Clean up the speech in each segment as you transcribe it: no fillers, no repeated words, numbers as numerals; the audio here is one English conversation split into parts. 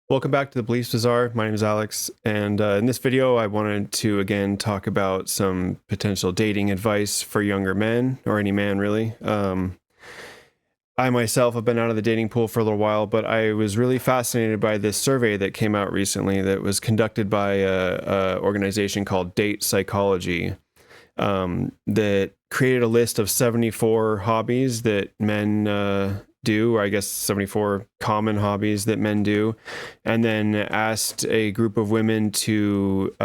Welcome back to the Beliefs Bazaar. My name is Alex, and in this video, I wanted to again talk about some potential dating advice for younger men, or any man really. I myself have been out of the dating pool for a little while, but I was really fascinated by this survey that came out recently that was conducted by a organization called Date Psychology, that created a list of 74 hobbies that men do, or I guess 74 common hobbies that men do, and then asked a group of women to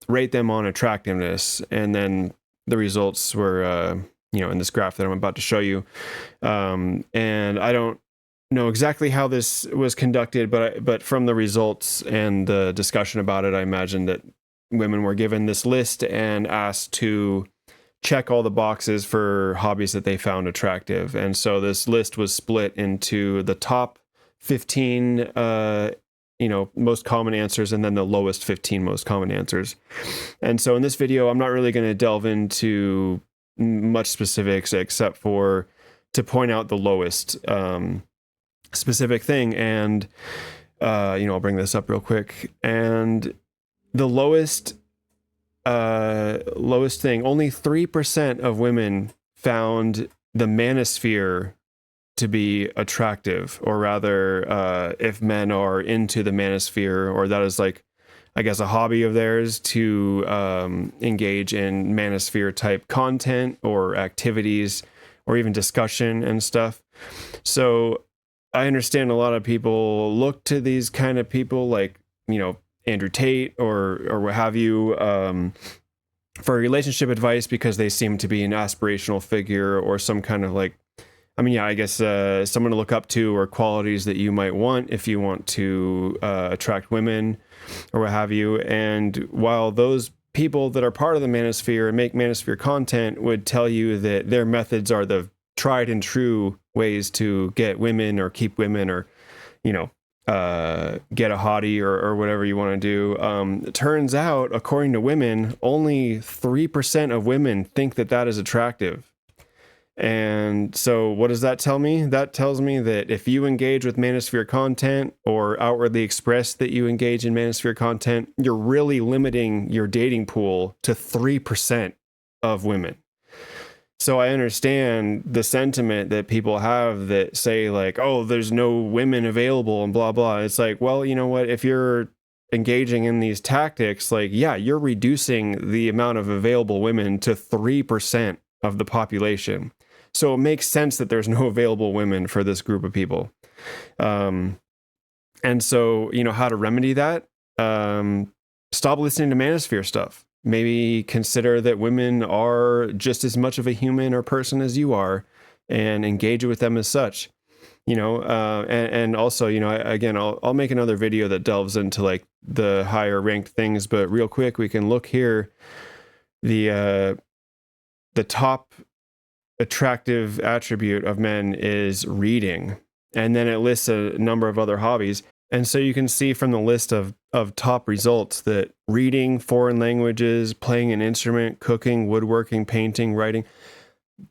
rate them on attractiveness. And then the results were, in this graph that I'm about to show you. And I don't know exactly how this was conducted, but from the results and the discussion about it, I imagine that women were given this list and asked to check all the boxes for hobbies that they found attractive. And so this list was split into the top 15 most common answers, and then the lowest 15 most common answers. And so in this video, I'm not really going to delve into much specifics except for to point out the lowest specific thing. And I'll bring this up real quick. And the lowest thing, only 3% of women found the manosphere to be attractive, or rather, if men are into the manosphere, or that is like, I guess, a hobby of theirs to engage in manosphere type content or activities or even discussion and stuff. So I understand a lot of people look to these kind of people like, Andrew Tate or what have you, for relationship advice, because they seem to be an aspirational figure or some kind of like, I guess someone to look up to, or qualities that you might want if you want to attract women or what have you. And while those people that are part of the manosphere and make manosphere content would tell you that their methods are the tried and true ways to get women or keep women, or get a hottie or whatever you want to do. It turns out, according to women, only 3% of women think that is attractive. And so what does that tell me? That tells me that if you engage with manosphere content, or outwardly express that you engage in manosphere content, you're really limiting your dating pool to 3% of women. So I understand the sentiment that people have that say like, oh, there's no women available and blah, blah. It's like, well, you know what? If you're engaging in these tactics, like, yeah, you're reducing the amount of available women to 3% of the population. So it makes sense that there's no available women for this group of people. And so, how to remedy that? Stop listening to manosphere stuff. Maybe consider that women are just as much of a human or person as you are, and engage with them as such. And also, again, I'll make another video that delves into like the higher ranked things, but real quick, we can look here. The top attractive attribute of men is reading, and then it lists a number of other hobbies. And so you can see from the list of top results that reading, foreign languages, playing an instrument, cooking, woodworking, painting, writing,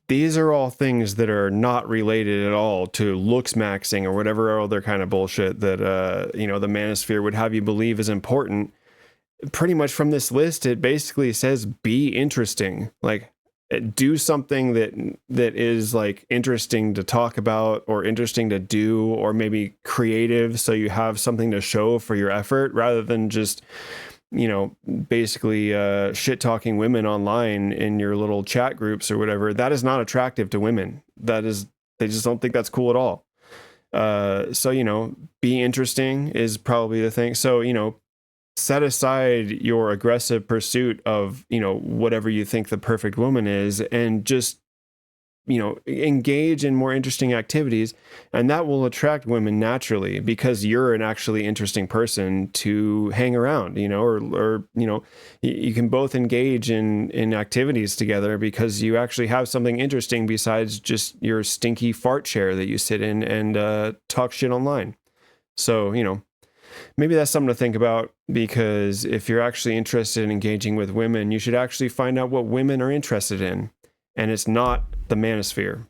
these are all things that are not related at all to looks maxing or whatever other kind of bullshit that, the manosphere would have you believe is important. Pretty much from this list, it basically says be interesting. Like, do something that is like interesting to talk about, or interesting to do, or maybe creative, so you have something to show for your effort, rather than just basically shit talking women online in your little chat groups or whatever. That is not attractive to women. They just don't think that's cool at all. So be interesting is probably the thing. So set aside your aggressive pursuit of, whatever you think the perfect woman is, and just, engage in more interesting activities. And that will attract women naturally, because you're an actually interesting person to hang around, or you can both engage in activities together because you actually have something interesting besides just your stinky fart chair that you sit in and talk shit online. So, maybe that's something to think about, because if you're actually interested in engaging with women, you should actually find out what women are interested in. And it's not the manosphere.